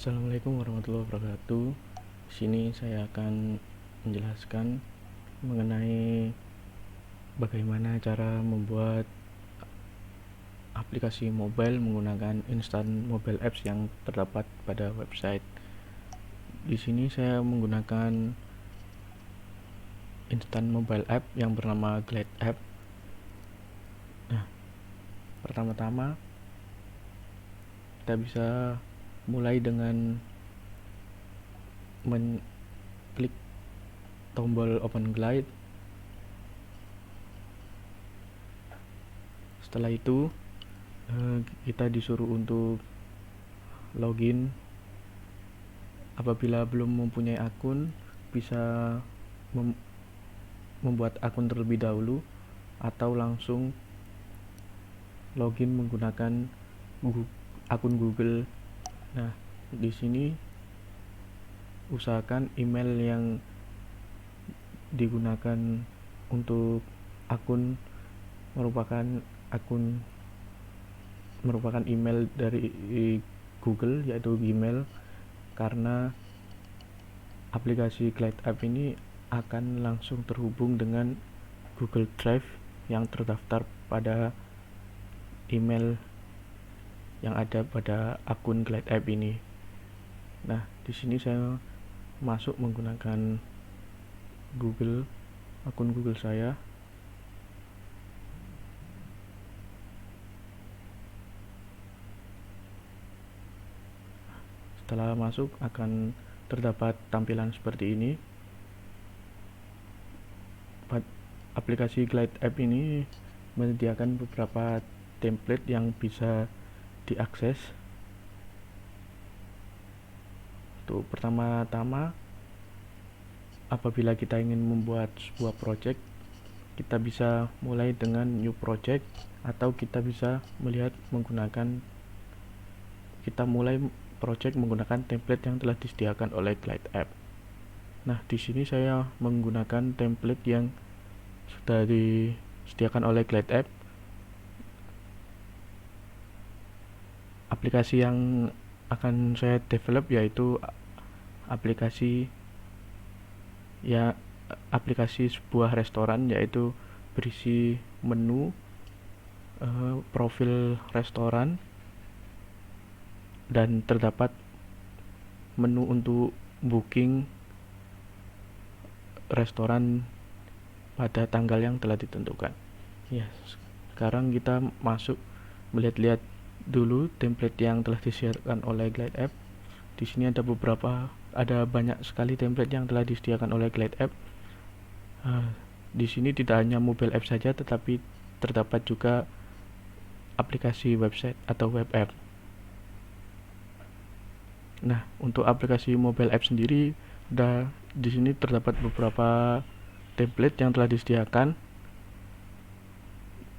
Assalamualaikum warahmatullahi wabarakatuh. Di sini saya akan menjelaskan mengenai bagaimana cara membuat aplikasi mobile menggunakan instant mobile apps yang terdapat pada website. Di sini saya menggunakan instant mobile app yang bernama Glide App. Nah, pertama-tama kita bisa mulai dengan mengklik tombol open Glide. Setelah itu kita disuruh untuk login. Apabila belum mempunyai akun, bisa membuat akun terlebih dahulu atau langsung login menggunakan akun Google. Nah, di sini usahakan email yang digunakan untuk akun merupakan email dari Google, yaitu Gmail, karena aplikasi Glide App ini akan langsung terhubung dengan Google Drive yang terdaftar pada email yang ada pada akun Glide App ini. Nah, di sini saya masuk menggunakan akun Google saya. Setelah masuk akan terdapat tampilan seperti ini. Aplikasi Glide App ini menyediakan beberapa template yang bisa diakses. Untuk pertama-tama, apabila kita ingin membuat sebuah project, kita bisa mulai dengan new project, atau kita bisa mulai project menggunakan template yang telah disediakan oleh Glide App. Nah, di sini saya menggunakan template yang sudah disediakan oleh Glide App. Aplikasi yang akan saya develop yaitu aplikasi sebuah restoran, yaitu berisi menu, profil restoran, dan terdapat menu untuk booking restoran pada tanggal yang telah ditentukan. Ya, sekarang kita masuk melihat-lihat dulu template yang telah disediakan oleh Glide App. Di sini ada banyak sekali template yang telah disediakan oleh Glide App. Di sini tidak hanya mobile app saja, tetapi terdapat juga aplikasi website atau web app. Nah, untuk aplikasi mobile app sendiri, di sini terdapat beberapa template yang telah disediakan.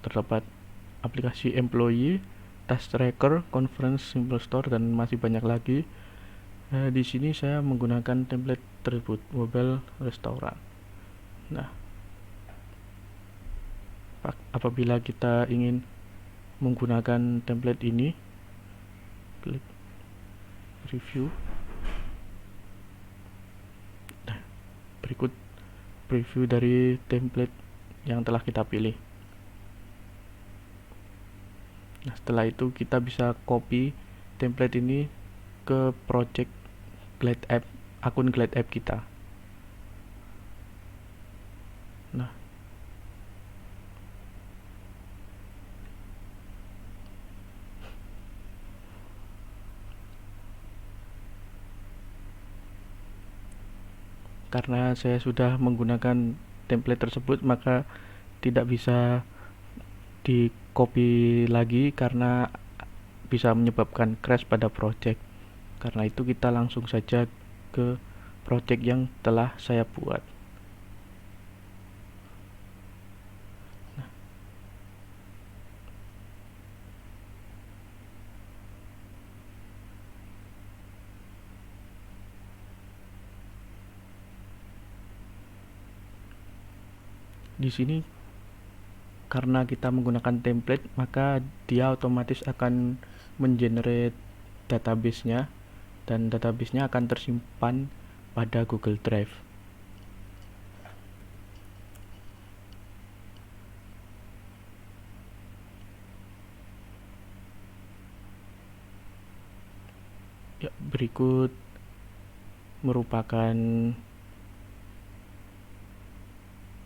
Terdapat aplikasi employee, task tracker, conference, simple store, dan masih banyak lagi. Di sini saya menggunakan template tersebut, mobile restoran. Nah, apabila kita ingin menggunakan template ini, klik review. Nah, berikut preview dari template yang telah kita pilih. Nah, setelah itu kita bisa copy template ini ke project Glide App, akun Glide App kita. Nah, karena saya sudah menggunakan template tersebut, maka tidak bisa di copy lagi karena bisa menyebabkan crash pada project. Karena itu kita langsung saja ke project yang telah saya buat. Di sini karena kita menggunakan template, maka dia otomatis akan mengenerate database-nya, dan database-nya akan tersimpan pada Google Drive. Ya, berikut merupakan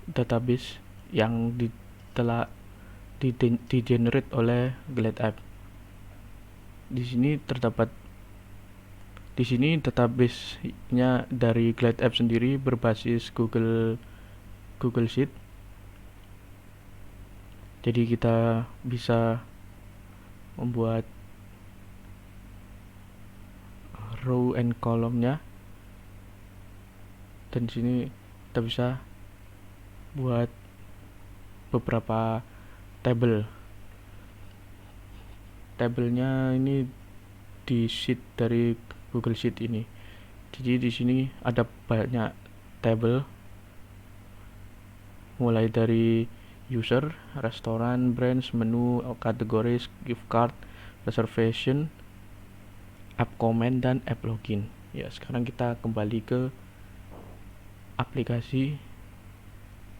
database yang telah di-generate oleh Glide App. Di sini database-nya dari Glide App sendiri berbasis Google Sheet. Jadi kita bisa membuat row and column-nya, dan di sini kita bisa buat beberapa tabelnya ini di sheet dari Google Sheet ini. Jadi di sini ada banyak tabel, mulai dari user, restoran, brands, menu, categories, gift card, reservation, app comment, dan app login. Ya, sekarang kita kembali ke aplikasi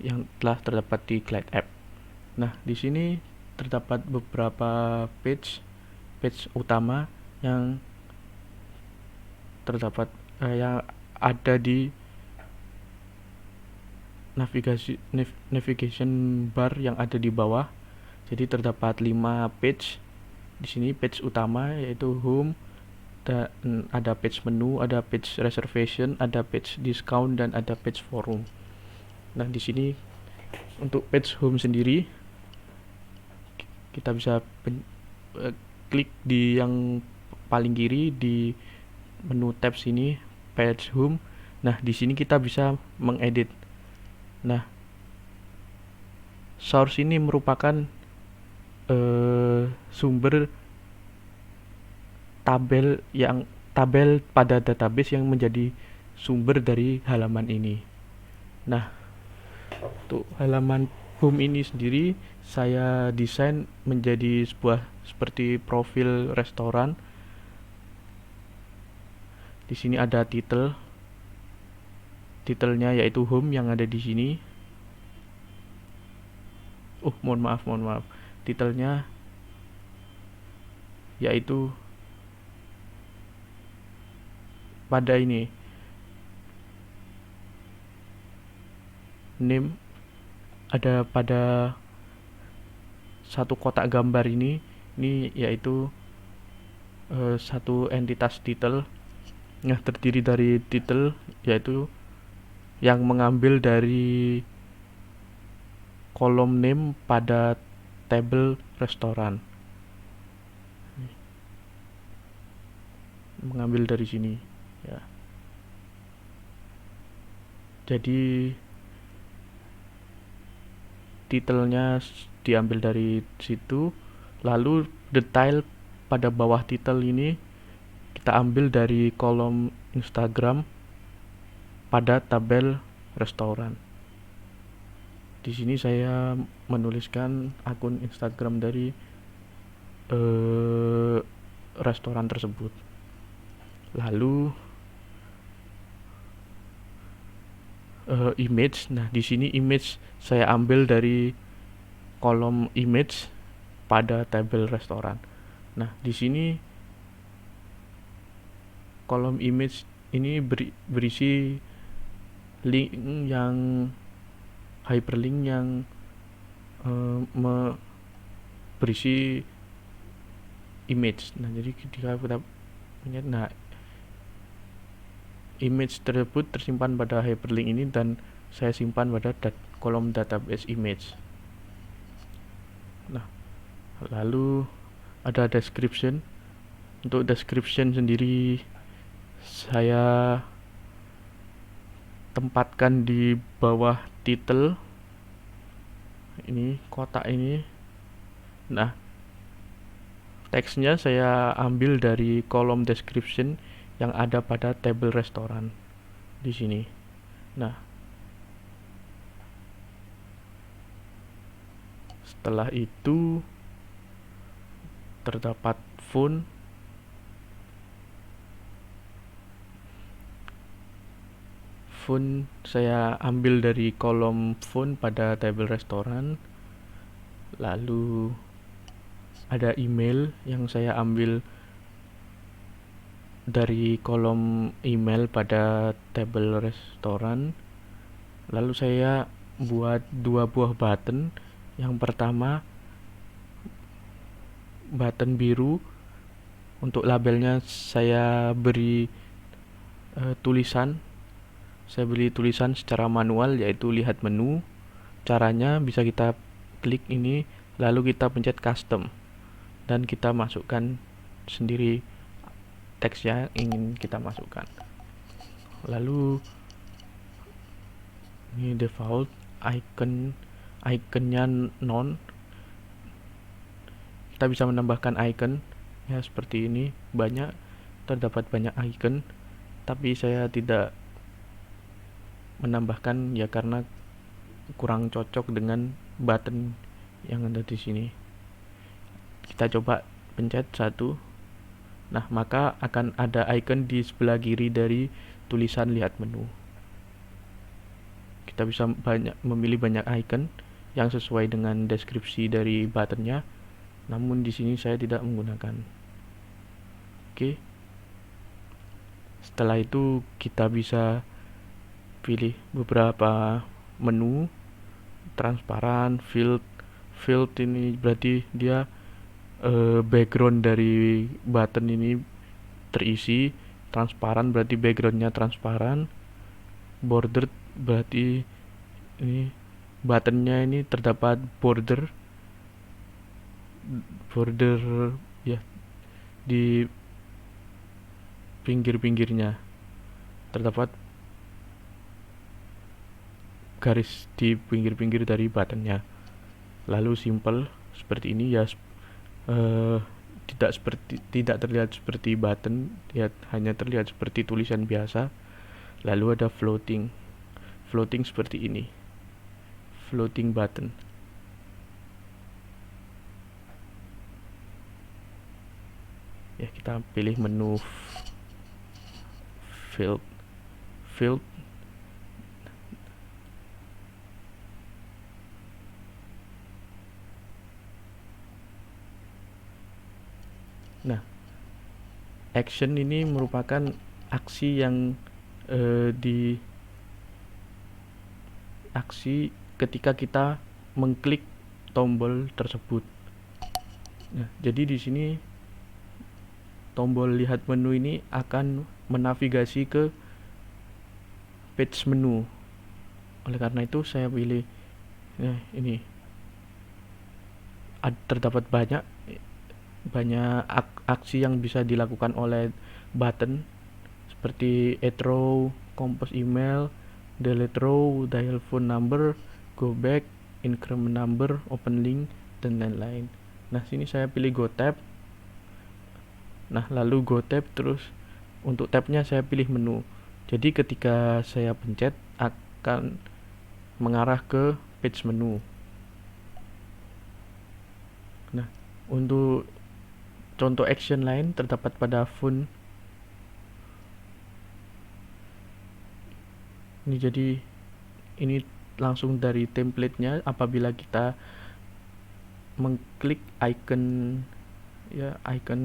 yang telah terdapat di Glide App. Nah, di sini terdapat beberapa page utama yang terdapat yang ada di navigation bar yang ada di bawah. Jadi terdapat 5 page di sini. Page utama yaitu home, dan ada page menu, ada page reservation, ada page discount, dan ada page forum. Nah, di sini untuk page home sendiri kita bisa klik di yang paling kiri di menu tab sini, page home. Nah, di sini kita bisa mengedit. Nah, source ini merupakan sumber tabel pada database yang menjadi sumber dari halaman ini. Nah, untuk halaman home ini sendiri saya desain menjadi sebuah seperti profil restoran. Di sini ada titelnya yaitu home yang ada di sini. Mohon maaf. Titelnya yaitu pada ini, name ada pada satu kotak gambar ini yaitu satu entitas titel. Nah, terdiri dari titel yaitu yang mengambil dari kolom name pada tabel restoran, mengambil dari sini ya. Jadi titelnya diambil dari situ, lalu detail pada bawah titel ini kita ambil dari kolom Instagram pada tabel restoran. Di sini saya menuliskan akun Instagram dari restoran tersebut. Lalu image. Nah, di sini image saya ambil dari kolom image pada tabel restoran. Nah, di sini kolom image ini berisi link yang hyperlink yang berisi image. Nah, jadi ketika kita lihat, image tersebut tersimpan pada hyperlink ini dan saya simpan pada kolom database image. Nah, lalu ada description. Untuk description sendiri saya tempatkan di bawah titel ini, kotak ini. Nah, teksnya saya ambil dari kolom description yang ada pada tabel restoran di sini. Nah, setelah itu terdapat phone. phone saya ambil dari kolom phone pada tabel restoran. Lalu ada email yang saya ambil dari kolom email pada tabel restoran. Lalu saya buat 2 buah button. Yang pertama button biru, untuk labelnya saya beri tulisan. Saya beri tulisan secara manual, yaitu lihat menu. Caranya bisa kita klik ini, lalu kita pencet custom dan kita masukkan sendiri teks yang ingin kita masukkan. Lalu ini default iconnya none. Kita bisa menambahkan icon ya seperti ini, terdapat banyak icon, tapi saya tidak menambahkan ya karena kurang cocok dengan button yang ada di sini. Kita coba pencet 1. Nah, maka akan ada icon di sebelah kiri dari tulisan lihat menu. Kita bisa memilih banyak icon yang sesuai dengan deskripsi dari buttonnya. Namun di sini saya tidak menggunakan. Oke. Setelah itu kita bisa pilih beberapa menu, transparan, field ini berarti dia background dari button ini terisi, transparan berarti backgroundnya transparan, border berarti ini buttonnya ini terdapat border ya di pinggir-pinggirnya terdapat garis di pinggir-pinggir dari buttonnya. Lalu simple seperti ini ya, tidak terlihat seperti button, ya hanya terlihat seperti tulisan biasa. Lalu ada floating seperti ini, floating button. Ya, kita pilih menu field. Nah, action ini merupakan aksi yang aksi ketika kita mengklik tombol tersebut. Nah, jadi di sini tombol lihat menu ini akan menavigasi ke page menu. Oleh karena itu saya pilih ini. Terdapat banyak aksi yang bisa dilakukan oleh button seperti add row, compose email, delete row, dial phone number, go back, increment number, open link, dan lain-lain. Nah, sini saya pilih go tab. Nah, lalu go tab, terus untuk tabnya saya pilih menu. Jadi ketika saya pencet akan mengarah ke page menu. Nah, untuk contoh action lain terdapat pada phone. Ini jadi ini langsung dari template-nya. Apabila kita mengklik icon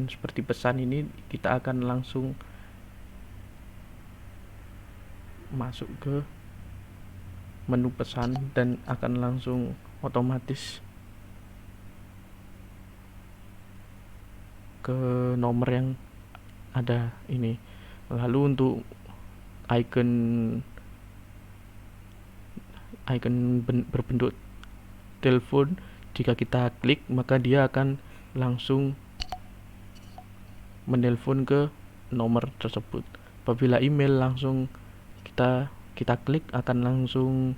seperti pesan ini, kita akan langsung masuk ke menu pesan dan akan langsung otomatis ke nomor yang ada ini. Lalu untuk icon berbentuk telepon, jika kita klik maka dia akan langsung menelpon ke nomor tersebut. Apabila email langsung kita klik akan langsung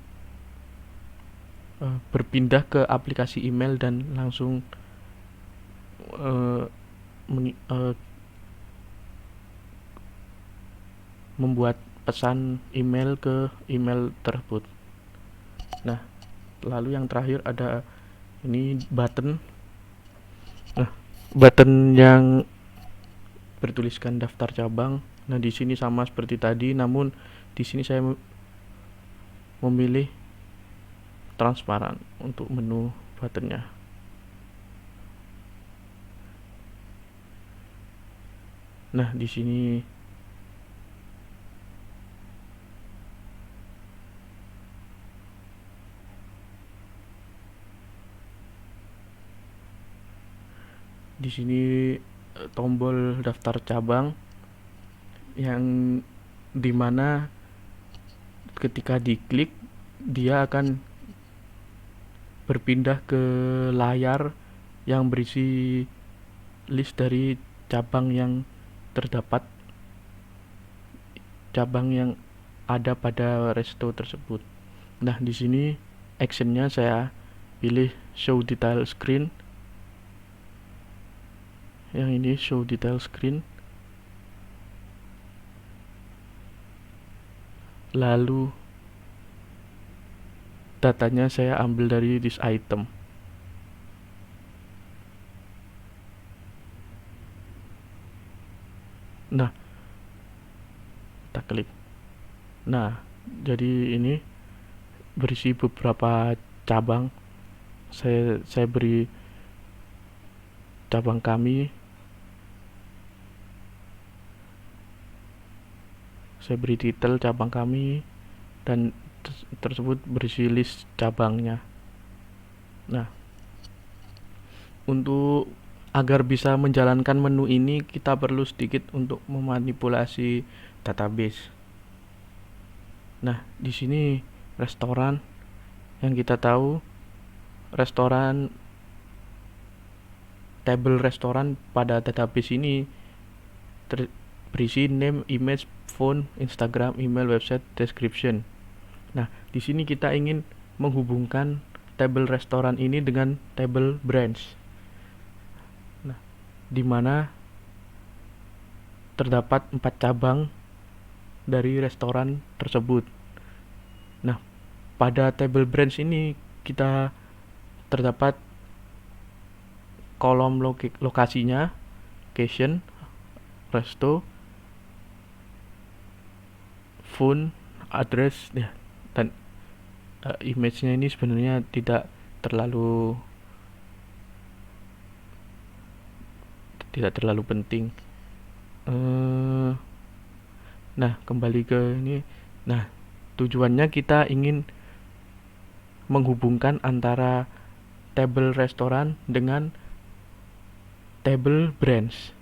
berpindah ke aplikasi email dan langsung membuat pesan email ke email tersebut. Nah, lalu yang terakhir ada ini button. Nah, button yang bertuliskan daftar cabang. Nah, di sini sama seperti tadi, namun di sini saya memilih transparan untuk menu buttonnya. Nah, di sini tombol daftar cabang yang dimana ketika diklik dia akan berpindah ke layar yang berisi list dari cabang yang terdapat, cabang yang ada pada resto tersebut. Nah, di sini actionnya saya pilih show detail screen. Yang ini show detail screen. Lalu datanya saya ambil dari this item. Nah, kita klik. Nah, jadi ini berisi beberapa cabang. Saya beri cabang kami. Saya beri titel cabang kami dan tersebut berisi list cabangnya. Nah, untuk agar bisa menjalankan menu ini kita perlu sedikit untuk memanipulasi database. Nah, di sini restoran yang kita tahu, restoran table restoran pada database ini berisi name, image, phone, Instagram, email, website, description. Nah, di sini kita ingin menghubungkan table restoran ini dengan table branch. Nah, di mana terdapat 4 cabang dari restoran tersebut. Nah, pada table branch ini kita terdapat kolom lokasinya, location, resto, phone, address, ya, dan image-nya ini sebenarnya tidak terlalu penting. Nah, kembali ke ini. Nah, tujuannya kita ingin menghubungkan antara table restoran dengan table branch.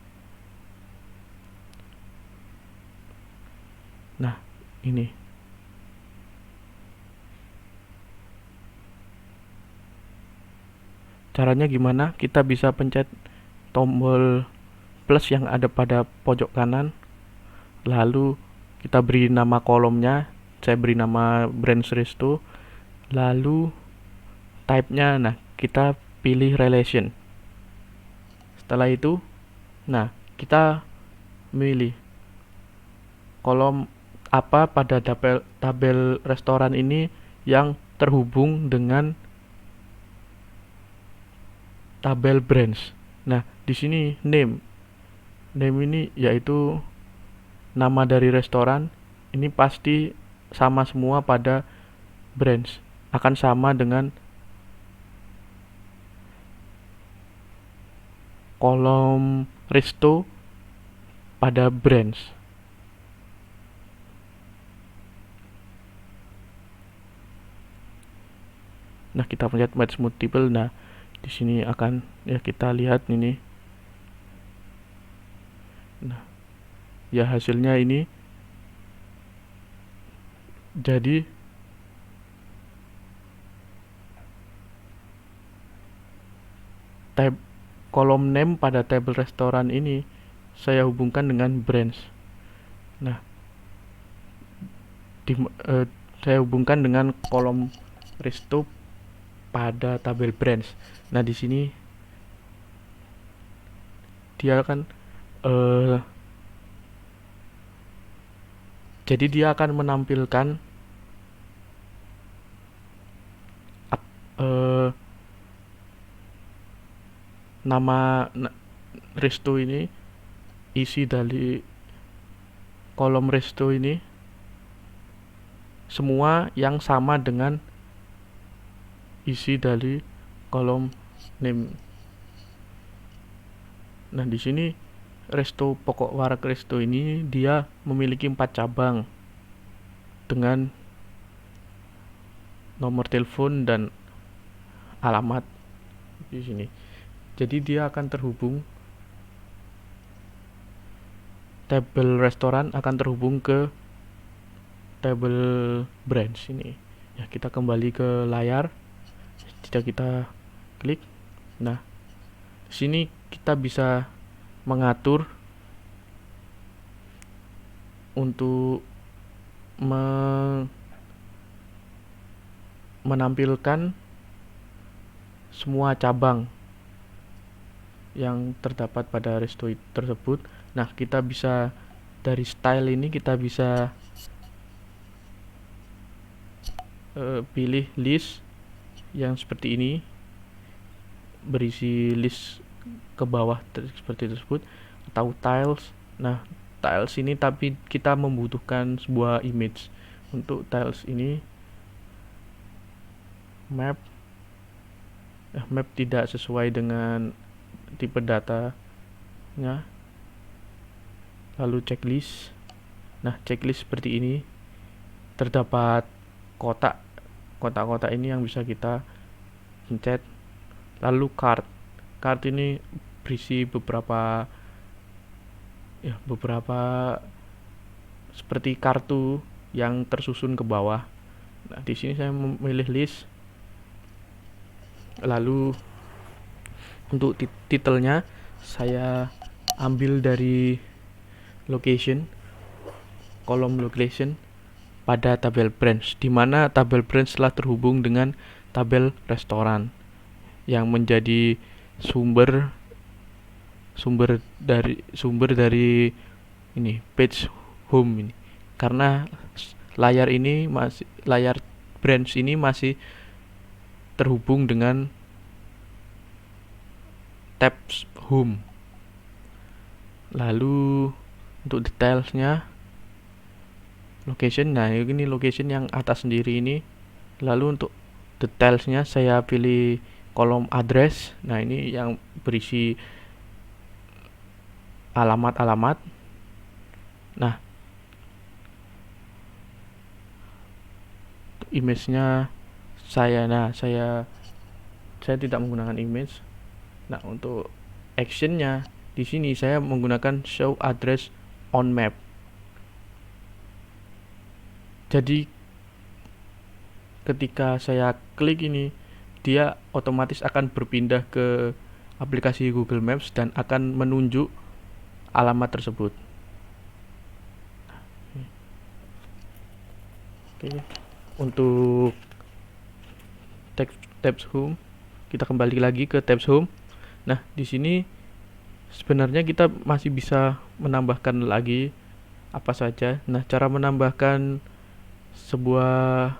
Nah, ini caranya gimana? Kita bisa pencet tombol plus yang ada pada pojok kanan, lalu kita beri nama kolomnya. Saya beri nama branch resto, lalu type-nya, nah kita pilih relation. Setelah itu, nah kita milih kolom apa pada tabel restoran ini yang terhubung dengan tabel branch. Nah, di sini name ini yaitu nama dari restoran. Ini pasti sama semua pada branch, akan sama dengan kolom resto pada branch. Nah, kita lihat match multiple. Nah, di sini akan ya kita lihat ini. Nah, ya hasilnya ini. Jadi tab kolom name pada table restoran ini saya hubungkan dengan branch. Nah, saya hubungkan dengan kolom resto pada tabel branch. Nah, di sini dia akan jadi dia akan menampilkan nama resto ini, isi dari kolom resto ini, semua yang sama dengan isi dari kolom name. Nah, di sini Resto Pokok Warak Resto ini dia memiliki 4 cabang dengan nomor telepon dan alamat di sini. Jadi dia akan terhubung, tabel restoran akan terhubung ke tabel branch ini. Ya, kita kembali ke layar. Jika kita klik, nah di sini kita bisa mengatur untuk menampilkan semua cabang yang terdapat pada resto tersebut. Nah, kita bisa dari style ini kita bisa pilih list yang seperti ini, berisi list ke bawah seperti tersebut, atau tiles. Nah, tiles ini tapi kita membutuhkan sebuah image. Untuk tiles ini map tidak sesuai dengan tipe datanya. Lalu checklist. Nah, checklist seperti ini terdapat kotak-kotak ini yang bisa kita pencet. Lalu card ini berisi beberapa seperti kartu yang tersusun ke bawah. Nah, di sini saya memilih list. Lalu untuk titelnya saya ambil dari location, kolom location pada tabel branch, di mana tabel branch telah terhubung dengan tabel restoran yang menjadi sumber dari ini page home ini, karena layar branch ini masih terhubung dengan tab home. Lalu untuk detailsnya location, nah ini location yang atas sendiri ini. Lalu untuk detailsnya saya pilih kolom address. Nah, ini yang berisi alamat-alamat. Nah, image-nya saya tidak menggunakan image. Nah, untuk action-nya di sini saya menggunakan show address on map. Jadi ketika saya klik ini, dia otomatis akan berpindah ke aplikasi Google Maps dan akan menunjuk alamat tersebut. Oke. Untuk tabs home, kita kembali lagi ke tabs home. Nah, di sini sebenarnya kita masih bisa menambahkan lagi apa saja. Nah, cara menambahkan sebuah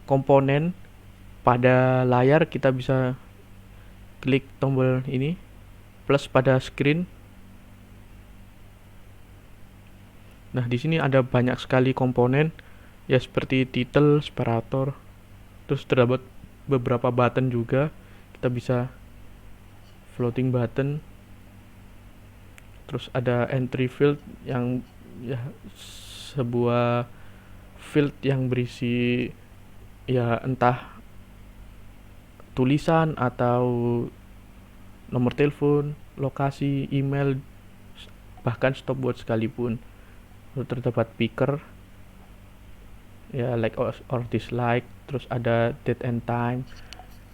komponen pada layar, kita bisa klik tombol ini plus pada screen. Nah, di sini ada banyak sekali komponen ya, seperti title, separator, terus terdapat beberapa button juga. Kita bisa floating button, terus ada entry field yang ya sebuah field yang berisi ya entah tulisan atau nomor telepon, lokasi, email, bahkan stopwatch sekalipun. Lalu terdapat picker ya, like or dislike, terus ada date and time,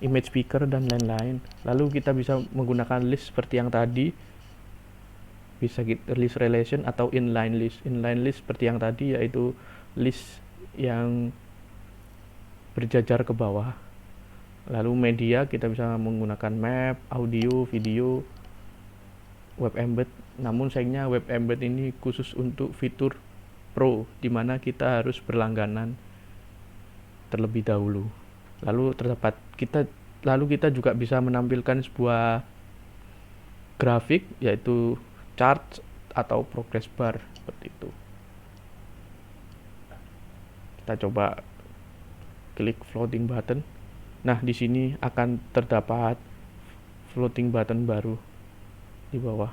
image picker, dan lain-lain. Lalu kita bisa menggunakan list seperti yang tadi, bisa list relation atau inline list. Inline list seperti yang tadi, yaitu list yang berjajar ke bawah. Lalu media, kita bisa menggunakan map, audio, video, web embed. Namun sayangnya web embed ini khusus untuk fitur Pro, dimana kita harus berlangganan terlebih dahulu. Lalu kita juga bisa menampilkan sebuah grafik, yaitu chart atau progress bar seperti itu. Kita coba klik floating button. Nah, di sini akan terdapat floating button baru di bawah.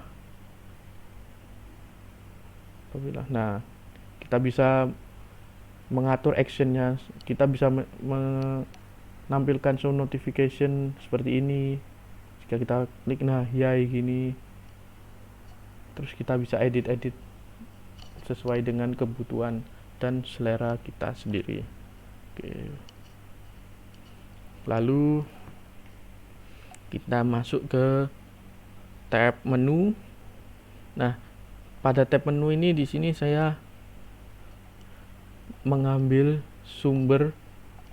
Nah, kita bisa mengatur actionnya. Kita bisa menampilkan show notification seperti ini. Jika kita klik yay gini, terus kita bisa edit sesuai dengan kebutuhan dan selera kita sendiri. Oke. Lalu kita masuk ke tab menu. Nah, pada tab menu ini di sini saya mengambil sumber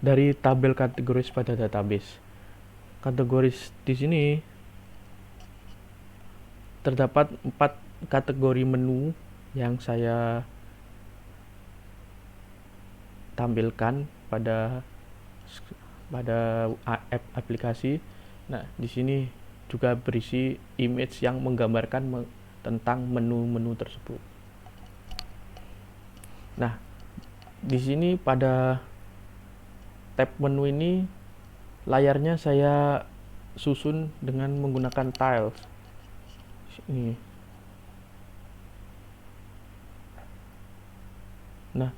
dari tabel kategoris pada database. Kategoris di sini terdapat 4 kategori menu yang saya tampilkan pada aplikasi. Nah, di sini juga berisi image yang menggambarkan tentang menu-menu tersebut. Nah, di sini pada tab menu ini layarnya saya susun dengan menggunakan tiles. Ini. Nah,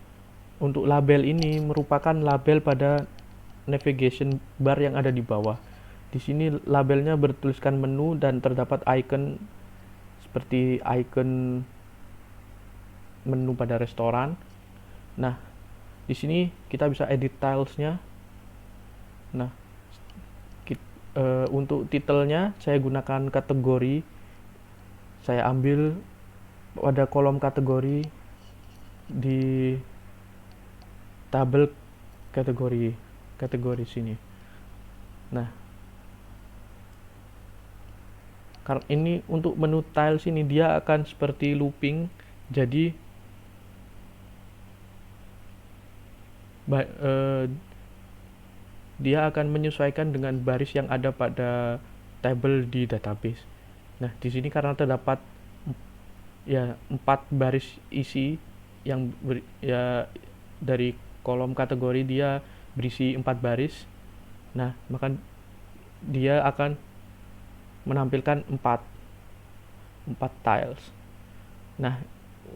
untuk label ini merupakan label pada navigation bar yang ada di bawah. Di sini labelnya bertuliskan menu dan terdapat icon seperti icon menu pada restoran. Nah, di sini kita bisa edit tilesnya. Nah, untuk titelnya saya gunakan kategori. Saya ambil pada kolom kategori di tabel kategori sini. Nah, karena ini untuk menu tiles ini dia akan seperti looping, jadi dia akan menyesuaikan dengan baris yang ada pada tabel di database. Nah, di sini karena terdapat 4 baris isi yang dari kolom kategori dia berisi 4 baris. Nah, maka dia akan menampilkan 4 tiles. Nah,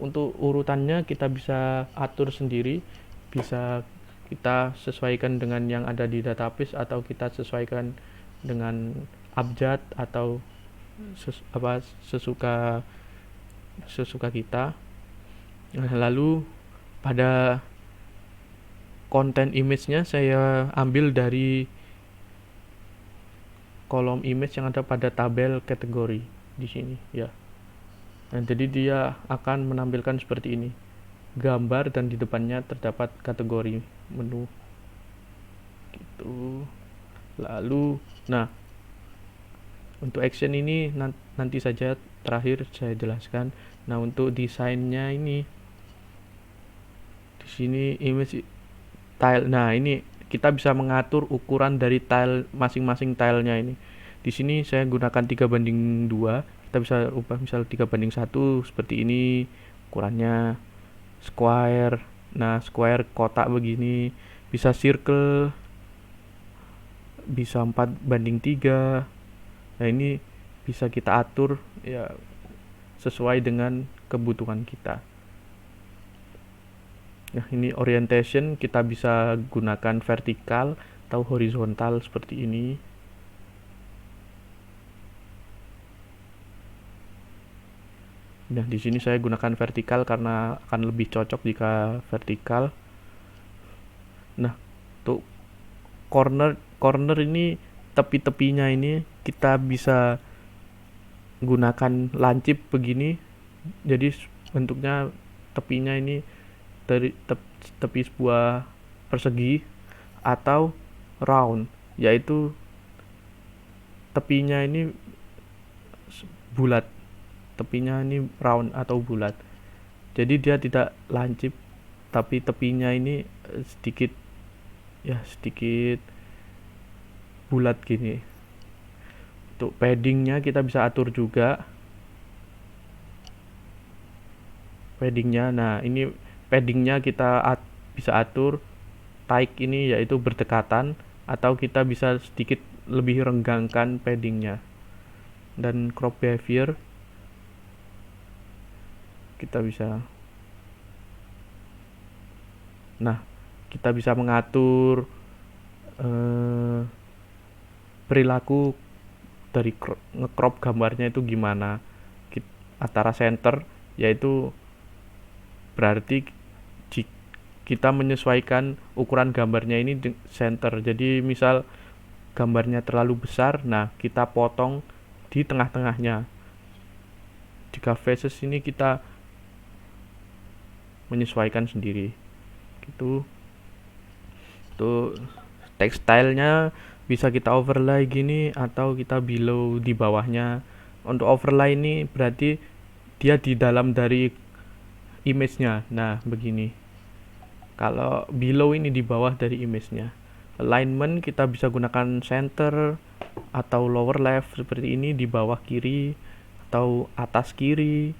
untuk urutannya kita bisa atur sendiri, bisa kita sesuaikan dengan yang ada di database atau kita sesuaikan dengan abjad atau sesuka kita. Nah, lalu pada konten image-nya saya ambil dari kolom image yang ada pada tabel kategori di sini ya. Nah, jadi dia akan menampilkan seperti ini, gambar dan di depannya terdapat kategori menu gitu. Lalu untuk action ini nanti saja terakhir saya jelaskan. Nah, untuk desainnya ini di sini image tile. Nah, ini kita bisa mengatur ukuran dari tile masing-masing tilenya ini. Di sini saya gunakan 3:2. Kita bisa ubah misal 3:1 seperti ini ukurannya. Square. Nah, square kotak begini, bisa circle, bisa 4:3. Nah, ini bisa kita atur ya sesuai dengan kebutuhan kita. Nah, ini orientation kita bisa gunakan vertikal atau horizontal seperti ini. Nah, di sini saya gunakan vertikal karena akan lebih cocok jika vertikal. Nah, untuk corner ini tepi-tepinya ini kita bisa gunakan lancip begini. Jadi bentuknya tepinya ini dari tepi sebuah persegi atau round, yaitu tepinya ini bulat. Tepinya ini round atau bulat. Jadi dia tidak lancip, tapi tepinya ini sedikit bulat gini. Untuk paddingnya kita bisa atur juga paddingnya. Nah, ini paddingnya kita bisa atur tight ini yaitu berdekatan, atau kita bisa sedikit lebih renggangkan paddingnya. Dan crop behavior kita bisa, nah kita bisa mengatur perilaku dari ngecrop gambarnya itu gimana. Antara center yaitu berarti kita menyesuaikan ukuran gambarnya ini center. Jadi misal gambarnya terlalu besar, nah kita potong di tengah-tengahnya. Jika faces ini kita menyesuaikan sendiri gitu. Tuh textile-nya bisa kita overlay gini atau kita below di bawahnya. Untuk overlay ini berarti dia di dalam dari image-nya. Nah, begini. Kalau below ini di bawah dari image-nya. Alignment kita bisa gunakan center atau lower left seperti ini, di bawah kiri atau atas kiri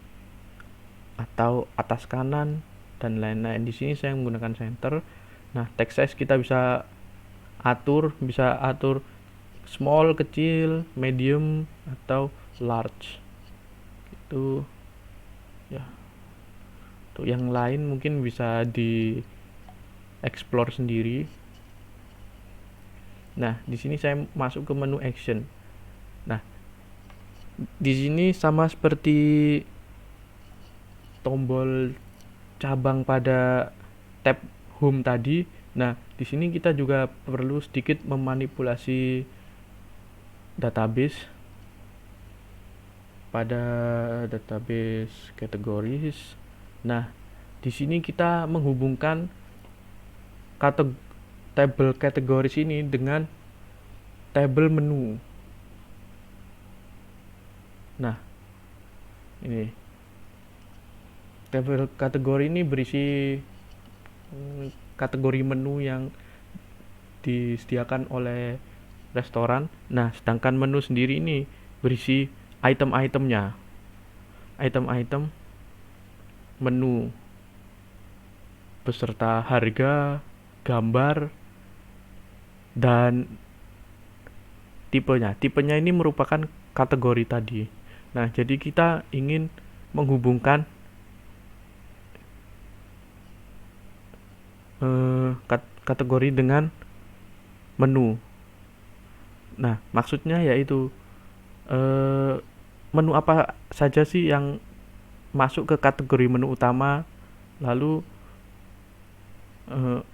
atau atas kanan dan lain-lain. Di sini saya menggunakan center. Nah, text size kita bisa atur small, kecil, medium atau large. Itu ya. Untuk yang lain mungkin bisa di explore sendiri. Nah, di sini saya masuk ke menu action. Nah, di sini sama seperti tombol cabang pada tab home tadi. Nah, di sini kita juga perlu sedikit memanipulasi database pada database categories. Nah, di sini kita menghubungkan table categories ini dengan table menu. Nah, ini table kategori ini berisi kategori menu yang disediakan oleh restoran. Nah, sedangkan menu sendiri ini berisi item-itemnya. Item-item menu beserta harga, gambar, dan tipenya. Tipenya ini merupakan kategori tadi. Nah, jadi kita ingin menghubungkan kategori dengan menu. Nah, maksudnya yaitu menu apa saja sih yang masuk ke kategori menu utama, lalu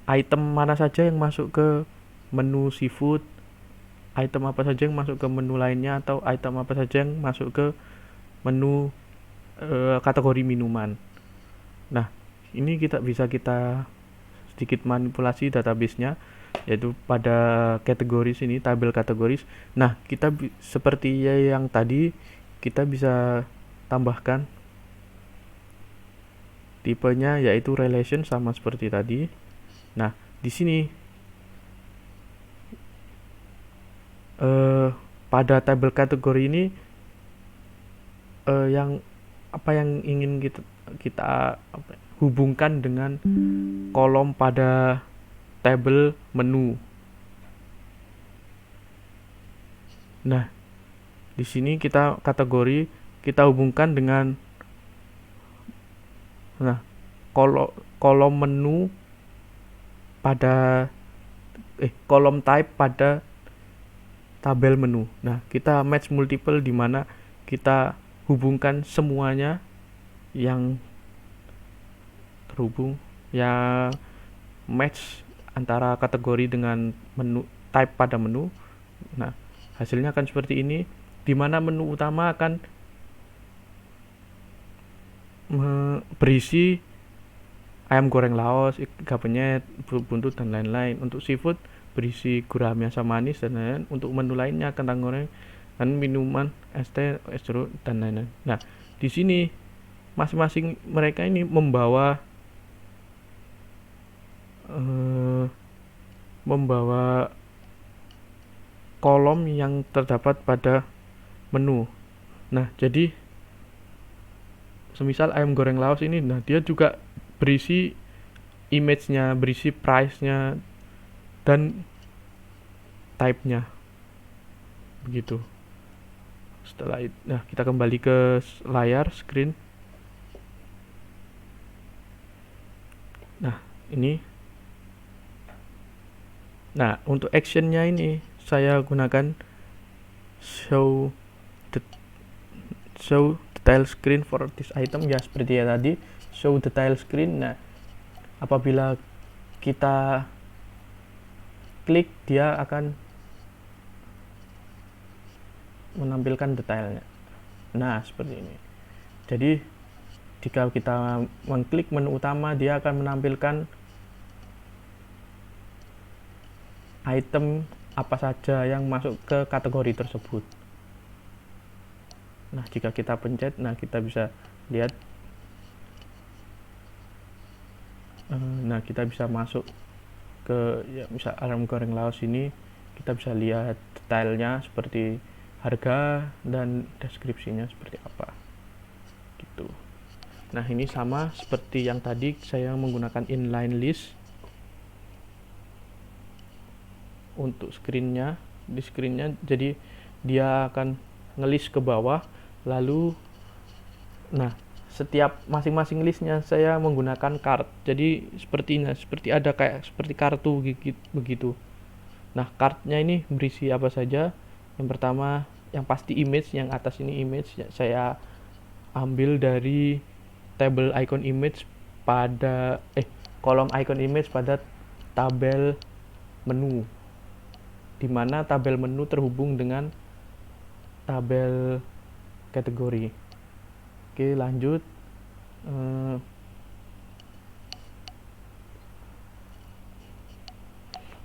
item mana saja yang masuk ke menu seafood, item apa saja yang masuk ke menu lainnya, atau item apa saja yang masuk ke menu kategori minuman. Nah, ini kita sedikit manipulasi database-nya, yaitu pada kategori sini, tabel kategoris. Nah, kita seperti yang tadi, kita bisa tambahkan tipenya yaitu relation sama seperti tadi. Nah, di sini pada tabel kategori ini yang ingin kita hubungkan dengan kolom pada tabel menu. Nah, di sini kita hubungkan dengan kolom menu pada kolom type pada tabel menu. Nah, kita match multiple di mana kita hubungkan semuanya yang terhubung, yang match antara kategori dengan menu type pada menu. Nah, hasilnya akan seperti ini, di mana menu utama akan berisi ayam goreng Laos, iga penyet, buntut dan lain-lain. Untuk seafood berisi gurame asam manis dan lain-lain. Untuk menu lainnya kentang goreng dan minuman, es teh, es jeruk dan lain-lain. Nah, di sini masing-masing mereka ini membawa kolom yang terdapat pada menu. Nah, jadi semisal ayam goreng Laos ini, nah dia juga berisi image-nya, berisi price-nya dan type-nya. Begitu. Setelah itu, nah kita kembali ke layar screen. Nah, ini. Nah, untuk action-nya ini saya gunakan show detail screen for this item, ya seperti ya tadi, show detail screen. Nah, apabila kita klik, dia akan menampilkan detailnya. Nah, seperti ini. Jadi jika kita mengklik menu utama, dia akan menampilkan item apa saja yang masuk ke kategori tersebut. Nah, jika kita pencet, nah kita bisa lihat, nah kita bisa masuk ke, ya misal ayam goreng Laos ini, kita bisa lihat detailnya seperti harga dan deskripsinya seperti apa gitu. Nah, ini sama seperti yang tadi, saya menggunakan inline list untuk screennya. Di screennya jadi dia akan ngelis ke bawah, lalu nah setiap masing-masing listnya saya menggunakan card. Jadi seperti ada kayak seperti kartu begitu. Nah, cardnya ini berisi apa saja? Yang pertama, yang pasti image, yang atas ini image, saya ambil dari table icon image pada kolom icon image pada tabel menu, dimana tabel menu terhubung dengan tabel kategori. Oke, lanjut.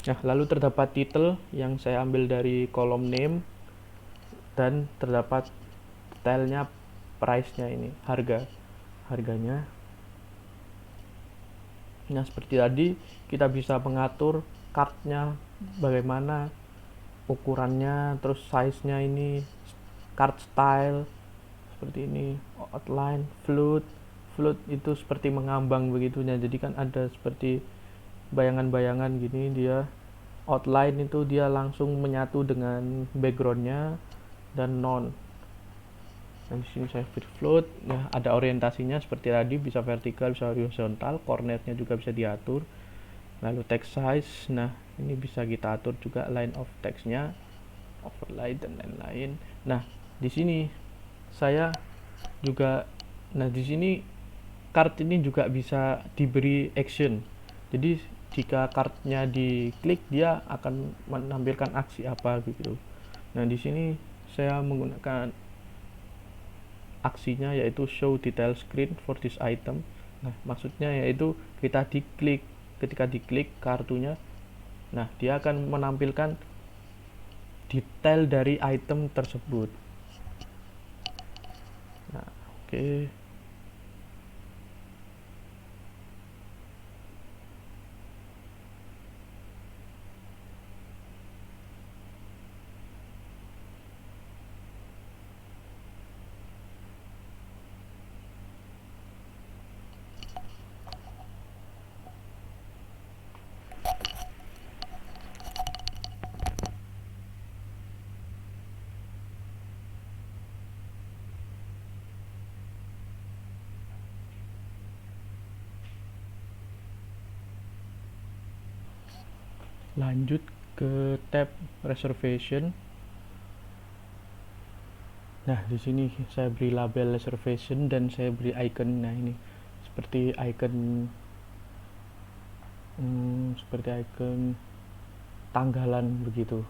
Nah, lalu terdapat title yang saya ambil dari kolom name, dan terdapat detailnya, price-nya ini, harganya. Nah, seperti tadi kita bisa mengatur card-nya bagaimana ukurannya, terus size-nya ini, card style seperti ini, outline, float itu seperti mengambang begitunya. Jadi kan ada seperti bayangan-bayangan gini, dia outline itu dia langsung menyatu dengan backgroundnya dan non. Nah, di sini saya fit float. Nah, ada orientasinya seperti tadi, bisa vertikal, bisa horizontal, cornernya juga bisa diatur. Lalu text size, nah ini bisa kita atur juga line of textnya, overlay dan lain-lain. Nah, di sini saya juga, nah di sini card ini juga bisa diberi action. Jadi jika cardnya diklik, dia akan menampilkan aksi apa gitu. Nah, di sini saya menggunakan aksinya yaitu show detail screen for this item. Nah, maksudnya yaitu ketika diklik kartunya, nah dia akan menampilkan detail dari item tersebut. Nah, oke. Lanjut ke tab reservation. Nah, di sini saya beri label reservation dan saya beri icon. Nah, ini seperti icon tanggalan begitu.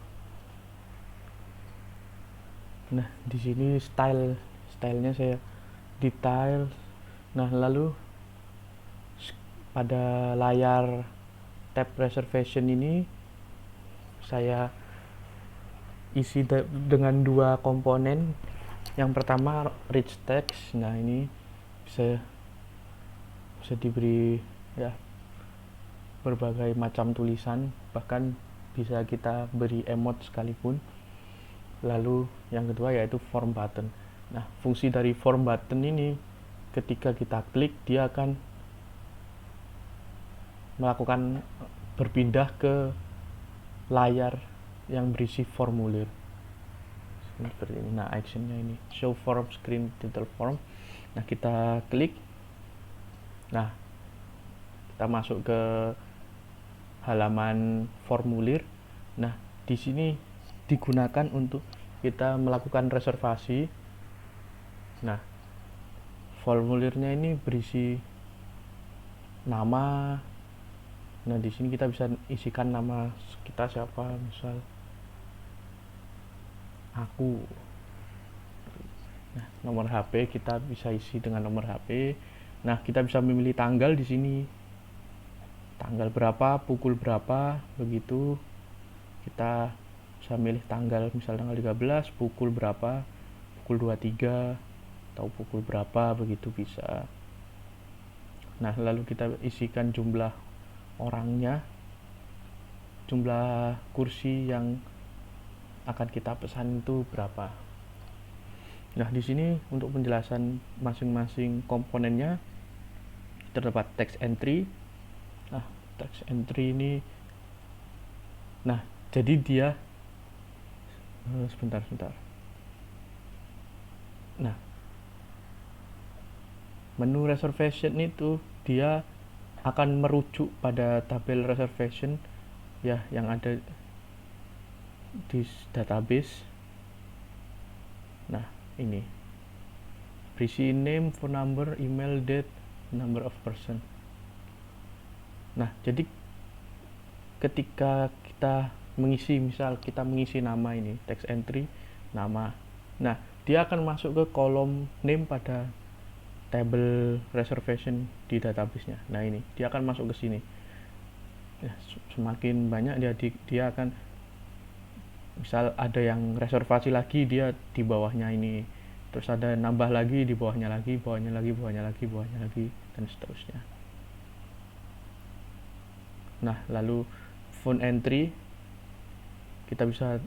Nah, di sini stylenya saya detail. Nah, lalu pada layar tab reservation ini saya isi dengan dua komponen. Yang pertama rich text. Nah, ini bisa diberi ya berbagai macam tulisan, bahkan bisa kita beri emot sekalipun. Lalu yang kedua yaitu form button. Nah, fungsi dari form button ini ketika kita klik dia akan melakukan berpindah ke layar yang berisi formulir seperti ini. Nah, actionnya ini show form screen title form. Nah, kita klik. Nah, kita masuk ke halaman formulir. Nah, di sini digunakan untuk kita melakukan reservasi. Nah, formulirnya ini berisi nama. Nah, di sini kita bisa isikan nama kita siapa, misal aku. Nah, nomor HP kita bisa isi dengan nomor HP. Nah, kita bisa memilih tanggal di sini. Tanggal berapa, pukul berapa, begitu. Kita bisa milih tanggal, misal tanggal 13, pukul berapa, pukul 23 atau pukul berapa, begitu bisa. Nah, lalu kita isikan jumlah orangnya, jumlah kursi yang akan kita pesan itu berapa. Nah, di sini untuk penjelasan masing-masing komponennya terdapat text entry. Nah, text entry ini, nah, jadi dia sebentar. Nah, menu reservation itu dia akan merujuk pada tabel reservation ya yang ada di database. Nah, ini berisi name, phone number, email, date, number of person. Nah, jadi ketika kita mengisi, misal kita mengisi nama ini, text entry, nama. Nah, dia akan masuk ke kolom name pada table reservation di database-nya. Nah, ini dia akan masuk ke sini. Ya, semakin banyak dia akan, misal ada yang reservasi lagi, dia di bawahnya ini, terus ada nambah lagi di bawahnya lagi, bawahnya lagi, dan seterusnya. Nah, lalu phone entry, kita bisa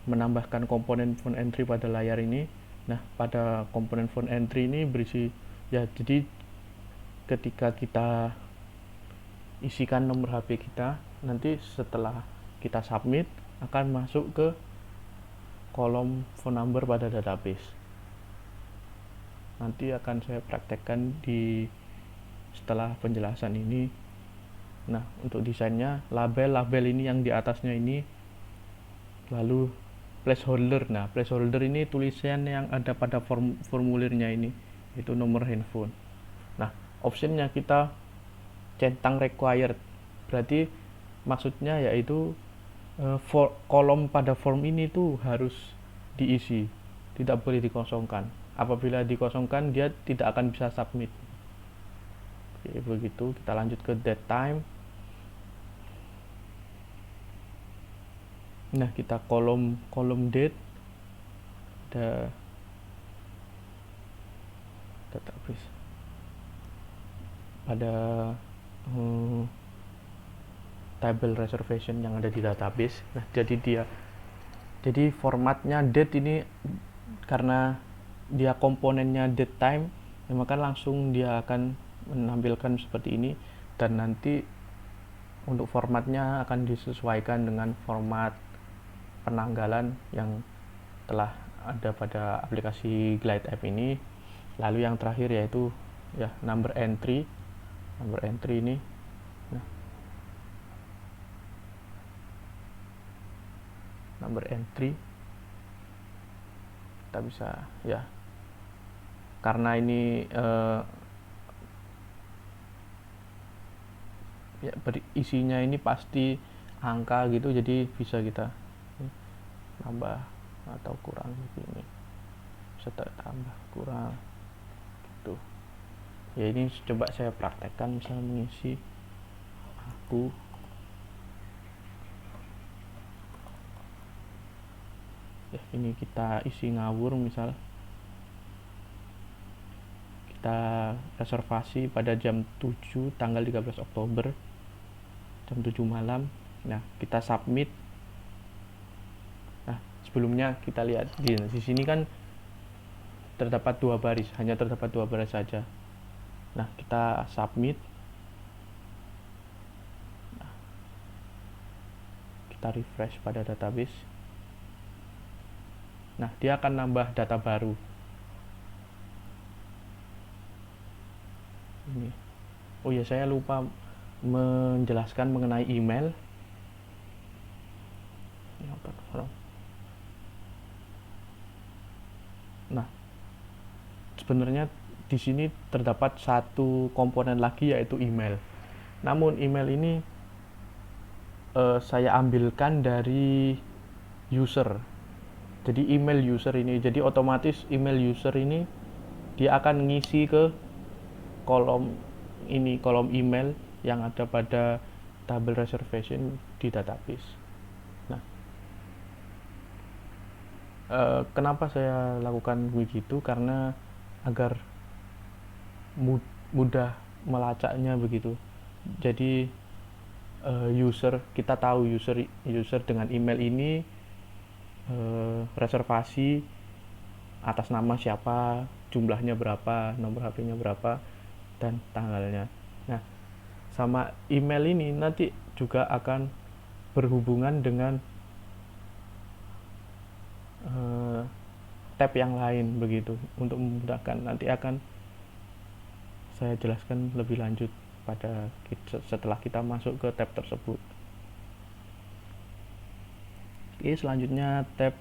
menambahkan komponen phone entry pada layar ini. Nah, pada komponen phone entry ini berisi ya, jadi ketika kita isikan nomor HP kita, nanti setelah kita submit akan masuk ke kolom phone number pada database. Nanti akan saya praktekkan di setelah penjelasan ini. Nah, untuk desainnya, label ini yang di atasnya ini, lalu placeholder. Nah, placeholder ini tulisan yang ada pada formulirnya ini, itu nomor handphone. Nah, optionnya kita centang required, berarti maksudnya yaitu kolom pada form ini tuh harus diisi, tidak boleh dikosongkan. Apabila dikosongkan, dia tidak akan bisa submit. Oke, begitu. Kita lanjut ke date time. Nah, kita kolom date, ada database pada table reservation yang ada di database. Nah, jadi formatnya date ini karena dia komponennya date time, maka langsung dia akan menampilkan seperti ini, dan nanti untuk formatnya akan disesuaikan dengan format penanggalan yang telah ada pada aplikasi Glide App ini. Lalu yang terakhir yaitu ya number entry ini. Nah, number entry kita bisa ya, karena ini ya isinya ini pasti angka gitu, jadi bisa kita tambah atau kurang begini, bisa tambah kurang gitu ya. Ini coba saya praktekkan, misalnya mengisi aku, ya ini kita isi ngawur, misal kita reservasi pada jam 7 tanggal 13 Oktober jam 7 malam. Nah, kita submit. sebelumnya kita lihat di sini kan terdapat 2 baris, hanya terdapat 2 baris saja. Nah, kita submit. Kita refresh pada database. Nah, dia akan nambah data baru. Ini. Oh ya, saya lupa menjelaskan mengenai email. Nah, sebenarnya di sini terdapat satu komponen lagi, yaitu email. Namun email ini saya ambilkan dari user. Jadi email user ini, jadi otomatis email user ini dia akan ngisi ke kolom ini, kolom email yang ada pada tabel reservation di database. Nah, kenapa saya lakukan begitu? Karena agar mudah melacaknya begitu. Jadi user, kita tahu user dengan email ini reservasi atas nama siapa, jumlahnya berapa, nomor HP-nya berapa, dan tanggalnya. Nah, sama email ini nanti juga akan berhubungan dengan tab yang lain begitu, untuk memudahkan. Nanti akan saya jelaskan lebih lanjut setelah kita masuk ke tab tersebut. Oke, selanjutnya tab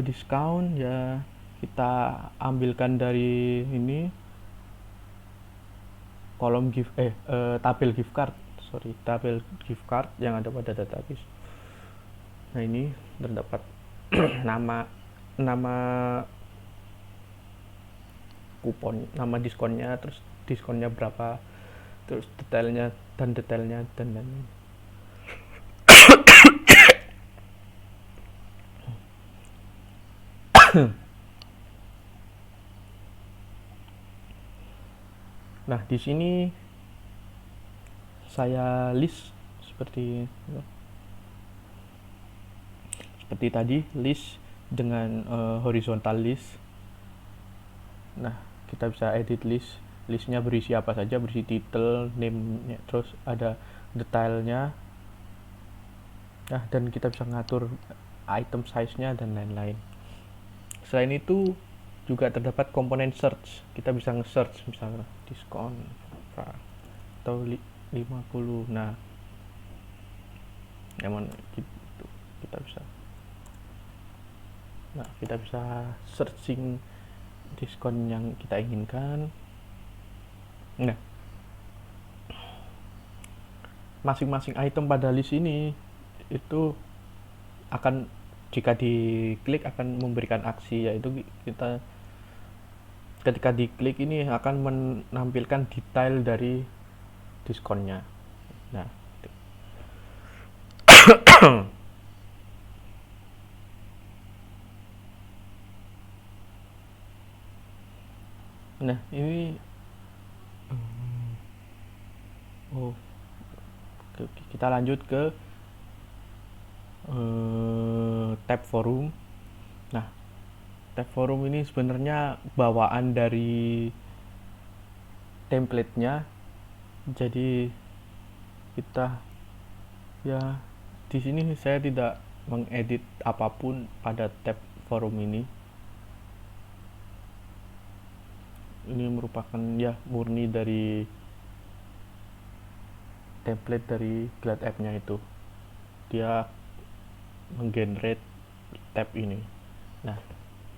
discount, ya kita ambilkan dari ini kolom tabel gift card yang ada pada database. Nah, ini terdapat nama kupon, nama diskonnya, terus diskonnya berapa, terus detailnya dan lain-lain. Nah, di sini saya list seperti tadi, list dengan horizontal list. Nah, kita bisa edit listnya berisi apa saja, berisi title, name-nya, terus ada detailnya. Nah, dan kita bisa ngatur item size-nya dan lain-lain. Selain itu juga terdapat komponen search. Kita bisa nge-search misalnya diskon atau 50. Nah, emang gitu kita bisa. Nah, kita bisa searching diskon yang kita inginkan. Nah, masing-masing item pada list ini itu akan, jika diklik, akan memberikan aksi, yaitu kita ketika diklik ini akan menampilkan detail dari diskonnya. Nah, nah ini kita lanjut ke tab forum. Nah, tab forum ini sebenarnya bawaan dari template-nya. Jadi kita, ya, di sini saya tidak mengedit apapun pada tab forum ini. Ini merupakan ya murni dari template dari Glad app-nya itu. Dia menggenerate tab ini. Nah,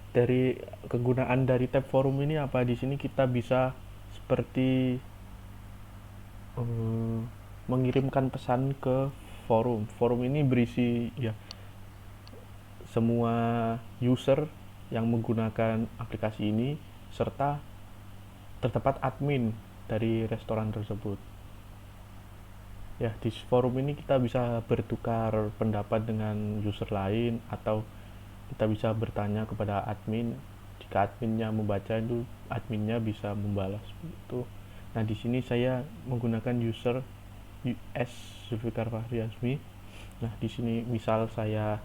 dari kegunaan dari tab forum ini apa? Di sini kita bisa seperti mengirimkan pesan ke forum. Forum ini berisi ya semua user yang menggunakan aplikasi ini, serta terdapat admin dari restoran tersebut. Ya, di forum ini kita bisa bertukar pendapat dengan user lain, atau kita bisa bertanya kepada admin. Jika adminnya membaca, itu adminnya bisa membalas itu. Nah, di sini saya menggunakan user US Zulfikar Fahri Azmi. Nah, di sini misal saya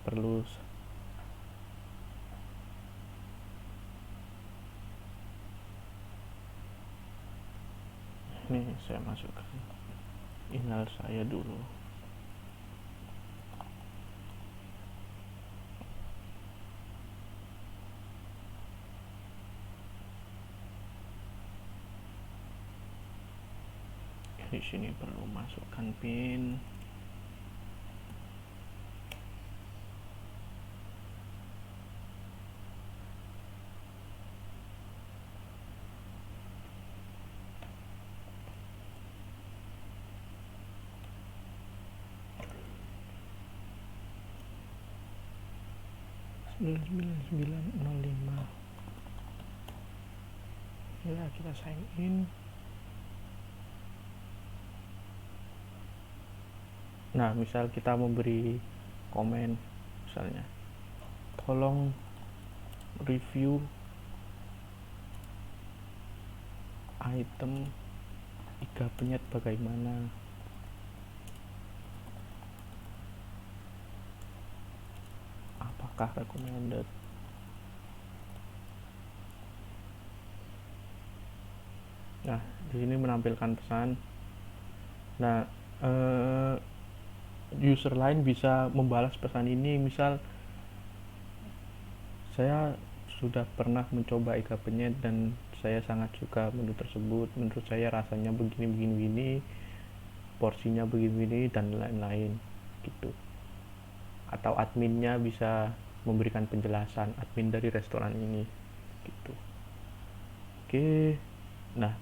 perlu. Ini saya masukkan email saya dulu. Di sini perlu masukkan PIN. Ya, kita sign in. Nah, misal kita memberi komen, misalnya tolong review item iga penyet bagaimana. Apakah recommended? Nah, di sini menampilkan pesan. Nah, user lain bisa membalas pesan ini. Misal saya sudah pernah mencoba iga penyet dan saya sangat suka menu tersebut. Menurut saya rasanya begini, porsinya begini dan lain-lain gitu. Atau adminnya bisa memberikan penjelasan, admin dari restoran ini gitu. Oke. Nah,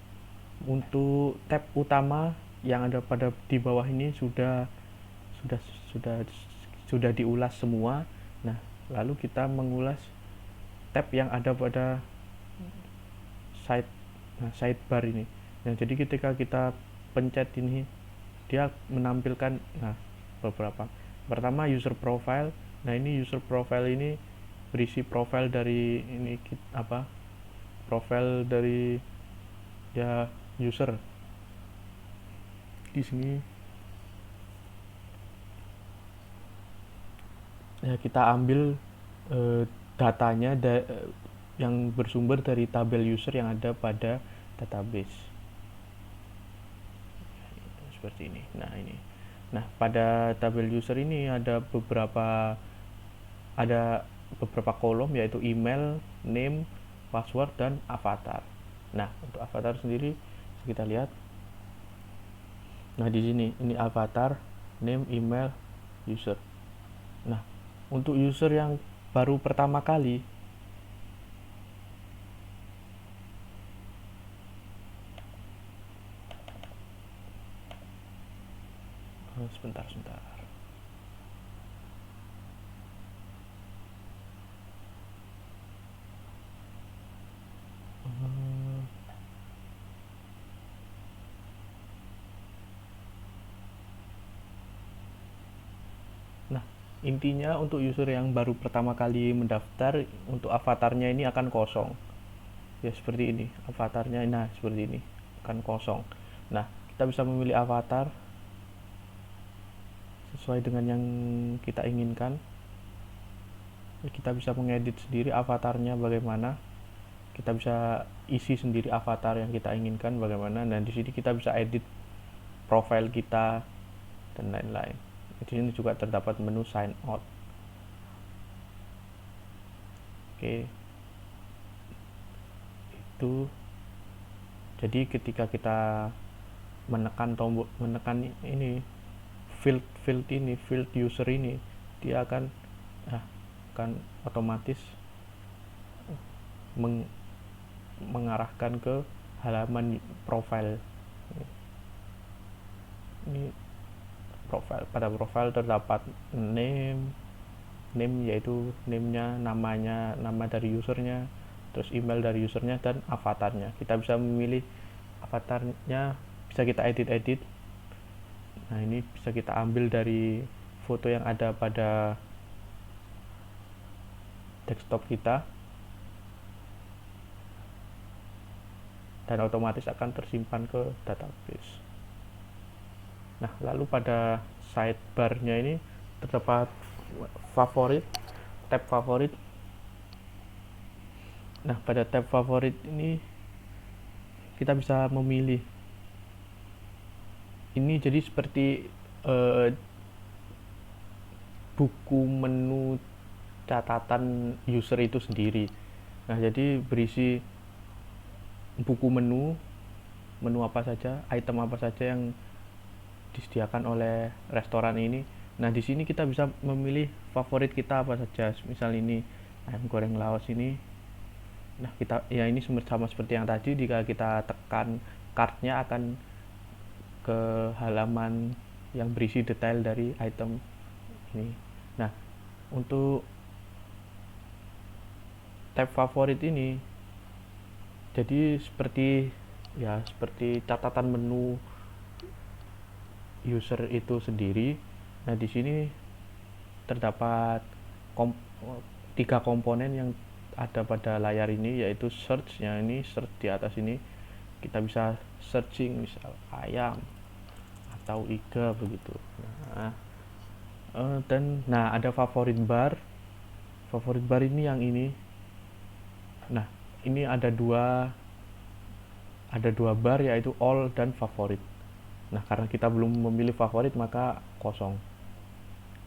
untuk tab utama yang ada pada di bawah ini sudah sudah sudah diulas semua. Nah, lalu kita mengulas tab yang ada pada sidebar ini. Nah, jadi ketika kita pencet ini, dia menampilkan beberapa. Pertama, user profile. Nah, ini user profile ini berisi profile dari ini profile dari ya user. Di sini ya kita ambil datanya yang bersumber dari tabel user yang ada pada database seperti ini. Nah, pada tabel user ini ada beberapa kolom, yaitu email, name, password, dan avatar. Nah, untuk avatar sendiri kita lihat. Nah, di sini ini avatar, name, email, user. Nah, untuk user yang baru pertama kali, sebentar. Nah, intinya untuk user yang baru pertama kali mendaftar, untuk avatarnya ini akan kosong. Ya, seperti ini. Avatarnya seperti ini, akan kosong. Nah, kita bisa memilih avatar sesuai dengan yang kita inginkan. Kita bisa mengedit sendiri avatarnya bagaimana. Kita bisa isi sendiri avatar yang kita inginkan bagaimana. Dan di sini kita bisa edit profile kita dan lain-lain. Di sini juga terdapat menu sign out. Oke. Itu jadi ketika kita menekan ini field user ini, dia akan otomatis mengarahkan ke halaman profile. Ini pada profile terdapat name yaitu nama dari usernya, terus email dari usernya, dan avatarnya. Kita bisa memilih avatarnya, bisa kita edit. Nah, ini bisa kita ambil dari foto yang ada pada desktop kita, dan otomatis akan tersimpan ke database. Nah, lalu pada sidebar-nya ini terdapat favorit, tab favorit. Nah, pada tab favorit ini kita bisa memilih. Ini jadi seperti buku menu catatan user itu sendiri. Nah, jadi berisi buku menu apa saja, item apa saja yang disediakan oleh restoran ini. Nah, di sini kita bisa memilih favorit kita apa saja. Misal ini ayam goreng Laos ini. Nah, kita ya ini sama seperti yang tadi, jika kita tekan kartnya akan ke halaman yang berisi detail dari item ini. Nah, untuk tab favorit ini jadi seperti catatan menu user itu sendiri. Nah, di sini terdapat tiga komponen yang ada pada layar ini, yaitu search. Yang ini search di atas ini kita bisa searching misal ayam atau iga begitu. Nah, ada favorit bar. Favorit bar ini yang ini. Nah, ini ada dua bar, yaitu all dan favorit. Nah, karena kita belum memilih favorit maka kosong.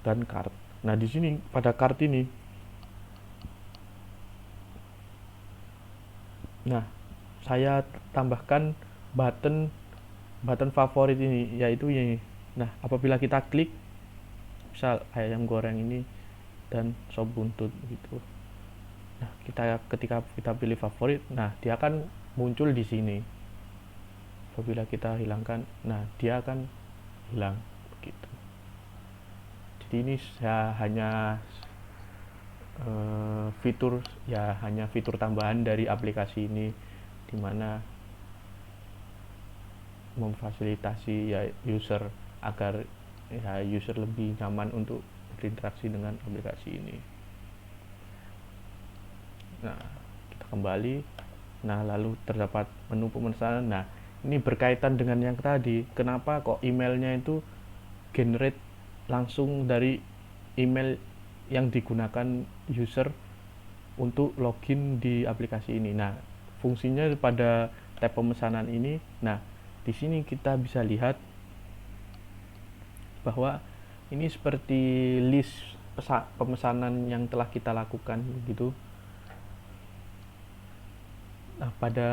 Dan card. Nah, di sini pada card ini, nah, saya tambahkan button favorit ini, yaitu ini. Nah, apabila kita klik misal ayam goreng ini dan sop buntut gitu. Nah, ketika kita pilih favorit, nah dia akan muncul di sini. Apabila kita hilangkan, nah dia akan hilang begitu. Jadi ini hanya fitur tambahan dari aplikasi ini, dimana memfasilitasi ya user agar ya user lebih nyaman untuk berinteraksi dengan aplikasi ini. Nah, kita kembali. Nah, lalu terdapat menu pemesanan. Nah, ini berkaitan dengan yang tadi. Kenapa kok emailnya itu generate langsung dari email yang digunakan user untuk login di aplikasi ini. Nah, fungsinya pada tab pemesanan ini. Nah, di sini kita bisa lihat bahwa ini seperti list pemesanan yang telah kita lakukan gitu. Nah, pada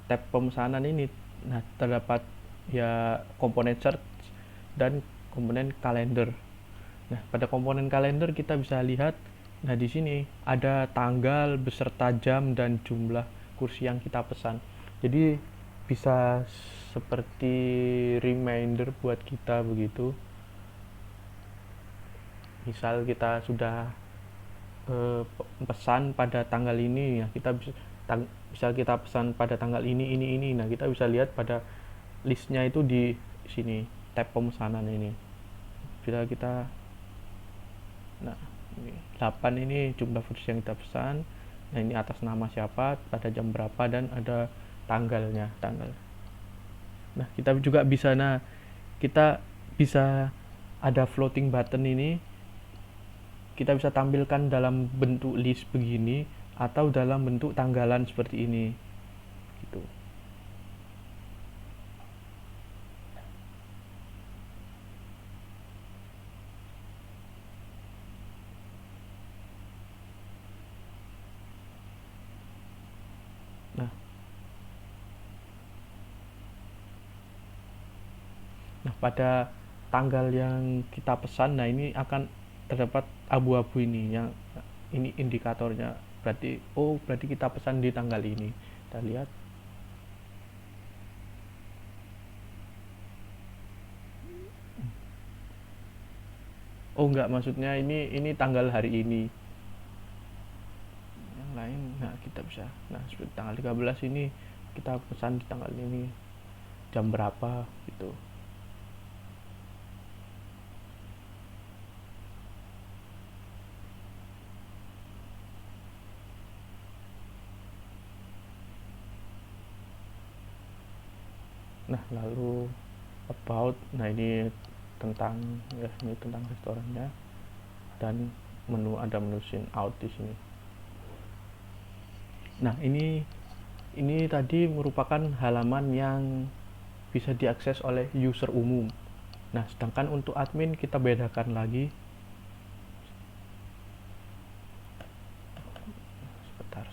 tab pemesanan ini, nah terdapat ya komponen search dan komponen kalender. Nah, pada komponen kalender kita bisa lihat, nah di sini ada tanggal beserta jam dan jumlah kursi yang kita pesan. Jadi bisa seperti reminder buat kita begitu. Misal kita sudah pesan pada tanggal ini, ya kita bisa kita pesan pada tanggal ini. Nah, kita bisa lihat pada listnya itu di sini, tab pemesanan ini. Bila kita, nah ini 8 ini jumlah kursi yang kita pesan. Nah, ini atas nama siapa, pada jam berapa, dan ada tanggalnya. Nah, kita juga bisa ada floating button ini. Kita bisa tampilkan dalam bentuk list begini atau dalam bentuk tanggalan seperti ini gitu. Nah, pada tanggal yang kita pesan, nah ini akan terdapat abu-abu ini, yang ini indikatornya. Berarti kita pesan di tanggal ini. Kita lihat. Oh enggak, maksudnya ini tanggal hari ini. Yang lain, nah kita bisa. Nah, seperti tanggal 13 ini kita pesan di tanggal ini, jam berapa gitu. Nah, lalu about, nah ini tentang restorannya. dan ada menu sign out di sini. Nah, ini tadi merupakan halaman yang bisa diakses oleh user umum. Nah, sedangkan untuk admin kita bedakan lagi. Sebentar.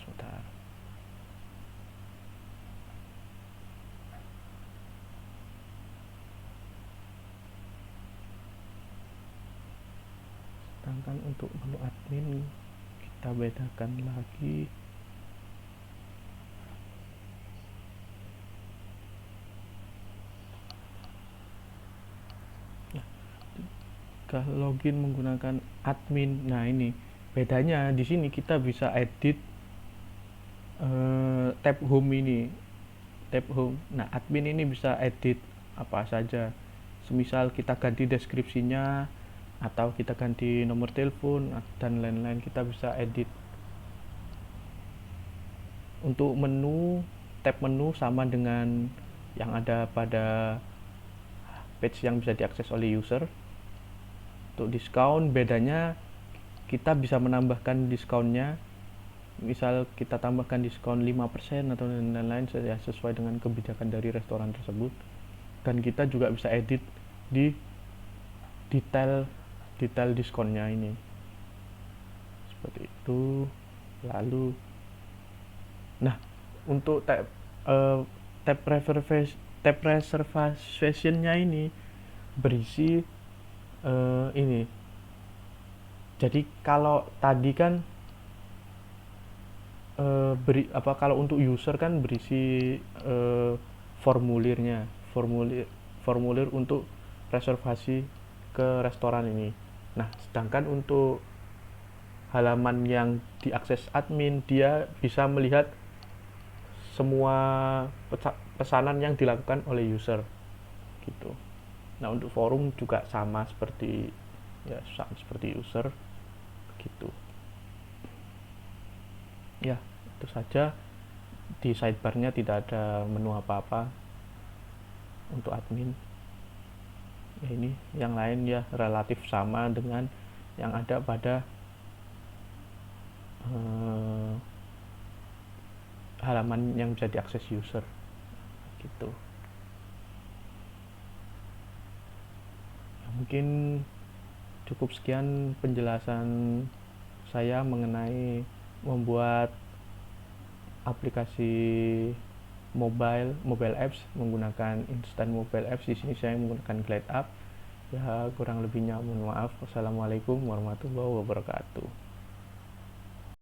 Sedangkan untuk menu admin kita bedakan lagi. Kalau login menggunakan admin, nah ini bedanya di sini kita bisa edit tab home ini, tab home. Nah, admin ini bisa edit apa saja, semisal kita ganti deskripsinya atau kita ganti nomor telepon dan lain-lain, kita bisa edit. Untuk menu, tab menu sama dengan yang ada pada page yang bisa diakses oleh user. Untuk diskon, bedanya kita bisa menambahkan diskonnya, misal kita tambahkan diskon 5% atau lain-lain ya, sesuai dengan kebijakan dari restoran tersebut. Dan kita juga bisa edit di detail diskonnya ini, seperti itu. Lalu nah, untuk tab reservationnya ini berisi ini. Jadi kalau tadi kan kalau untuk user kan berisi formulir untuk reservasi ke restoran ini. Nah, sedangkan untuk halaman yang diakses admin, dia bisa melihat semua pesanan yang dilakukan oleh user gitu. Nah, untuk forum juga sama seperti user gitu. Ya, itu saja. Di sidebarnya tidak ada menu apa-apa untuk admin. Ya, ini yang lain ya relatif sama dengan yang ada pada halaman yang bisa diakses user gitu. Ya, mungkin cukup sekian penjelasan saya mengenai membuat aplikasi mobile apps menggunakan instant mobile apps. Di sini saya menggunakan GlideUp. Ya, kurang lebihnya mohon maaf. Wassalamualaikum warahmatullahi wabarakatuh.